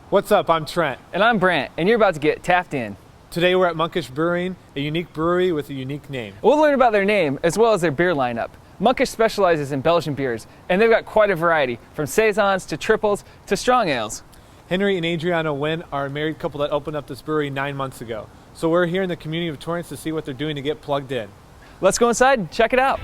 What's up? I'm Trent. And I'm Brant, and you're about to get tapped in. Today we're at Monkish Brewing, a unique brewery with a unique name. We'll learn about their name as well as their beer lineup. Monkish specializes in Belgian beers, and they've got quite a variety, from saisons to triples to strong ales. Henry and Adriana Wynn are a married couple that opened up this brewery 9 months ago. So we're here in the community of Torrance to see what they're doing to get plugged in. Let's go inside and check it out.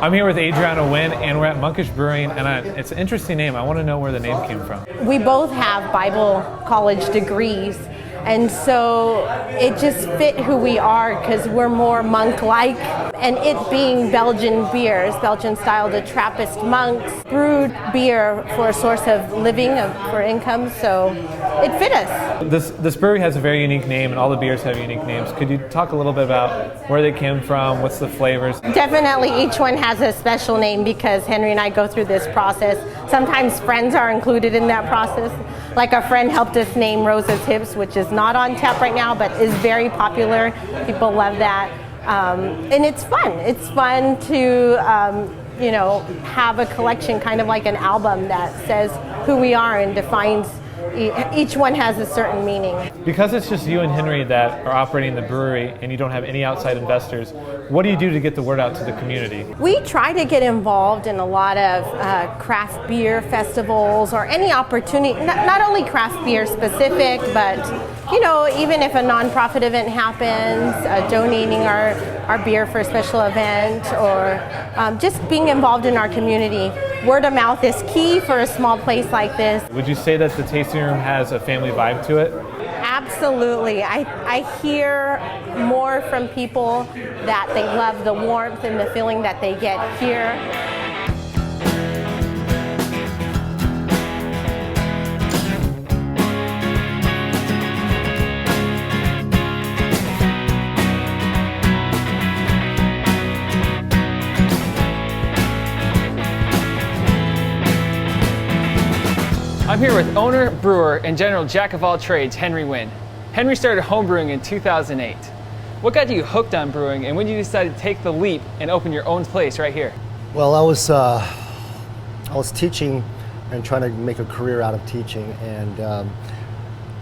I'm here with Adriana Wynn, and we're at Monkish Brewing, and it's an interesting name. I want to know where the name came from. We both have Bible college degrees, and so it just fit who we are because we're more monk-like. And it being Belgian beers, Belgian style, the Trappist monks brewed beer for a source of living, for income, so it fit us. This brewery has a very unique name, and all the beers have unique names. Could you talk a little bit about where they came from, what's the flavors? Definitely each one has a special name because Henry and I go through this process. Sometimes friends are included in that process. Like a friend helped us name Rosa's Hips, which is not on tap right now, but is very popular. People love that. And it's fun. It's fun to, have a collection, kind of like an album that says who we are and defines. Each one has a certain meaning. Because it's just you and Henry that are operating the brewery and you don't have any outside investors, what do you do to get the word out to the community? We try to get involved in a lot of craft beer festivals or any opportunity, not only craft beer specific, but even if a nonprofit event happens, donating our beer for a special event, or just being involved in our community. Word of mouth is key for a small place like this. Would you say that the tasting room has a family vibe to it? Absolutely. I hear more from people that they love the warmth and the feeling that they get here. I'm here with owner, brewer, and general jack of all trades, Henry Wynn. Henry started homebrewing in 2008. What got you hooked on brewing, and when did you decide to take the leap and open your own place right here? Well, I was teaching and trying to make a career out of teaching, and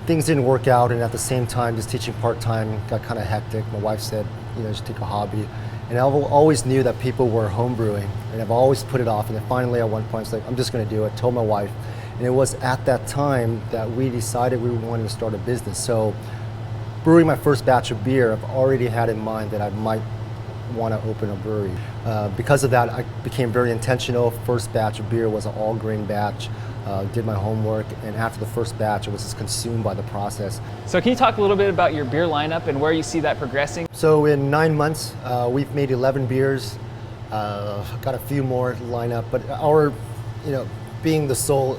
things didn't work out. And at the same time, just teaching part-time got kind of hectic. My wife said, just take a hobby. And I always knew that people were homebrewing, and I've always put it off. And then finally, at one point, I was like, I'm just going to do it. Told my wife. And it was at that time that we decided we wanted to start a business. So brewing my first batch of beer, I've already had in mind that I might want to open a brewery. Because of that, I became very intentional. First batch of beer was an all-grain batch. Did my homework, and after the first batch, I was just consumed by the process. So can you talk a little bit about your beer lineup and where you see that progressing? So in 9 months, we've made 11 beers. Got a few more lineup, but our, being the sole,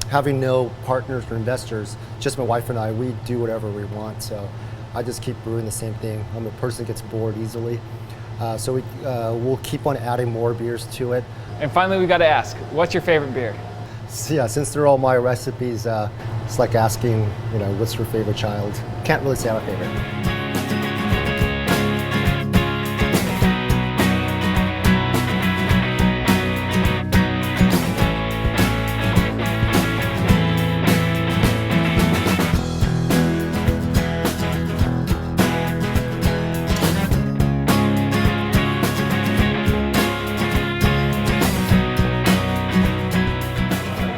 having no partners or investors, just my wife and I, we do whatever we want. So I just keep brewing the same thing. I'm a person that gets bored easily. So we'll keep on adding more beers to it. And finally, we got to ask, what's your favorite beer? So yeah, since they're all my recipes, it's like asking, what's your favorite child? Can't really say I have a favorite.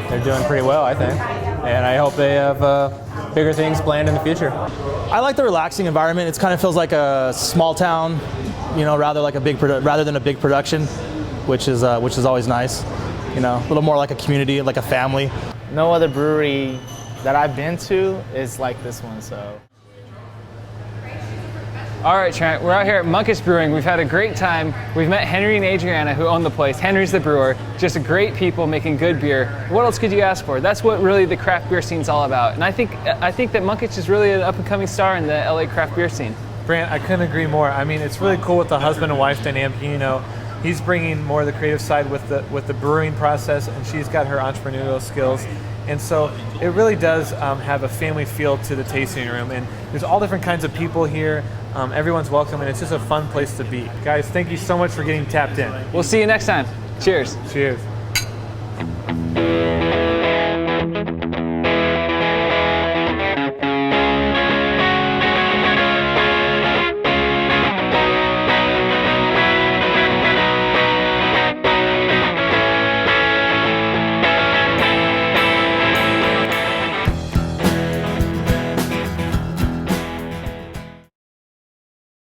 They're doing pretty well, I think, and I hope they have bigger things planned in the future. I like the relaxing environment. It kind of feels like a small town, rather than a big production, which is always nice. A little more like a community, like a family. No other brewery that I've been to is like this one, so. All right, Trent, we're out here at Monkish Brewing. We've had a great time. We've met Henry and Adriana, who own the place. Henry's the brewer, just great people making good beer. What else could you ask for? That's what really the craft beer scene's all about. And I think that Monkish is really an up-and-coming star in the LA craft beer scene. Brant, I couldn't agree more. I mean, it's really cool with the husband and wife dynamic. You know, he's bringing more of the creative side with the brewing process, and she's got her entrepreneurial skills. And so it really does have a family feel to the tasting room. And there's all different kinds of people here. Everyone's welcome, and it's just a fun place to be. Guys, thank you so much for getting tapped in. We'll see you next time. Cheers. Cheers.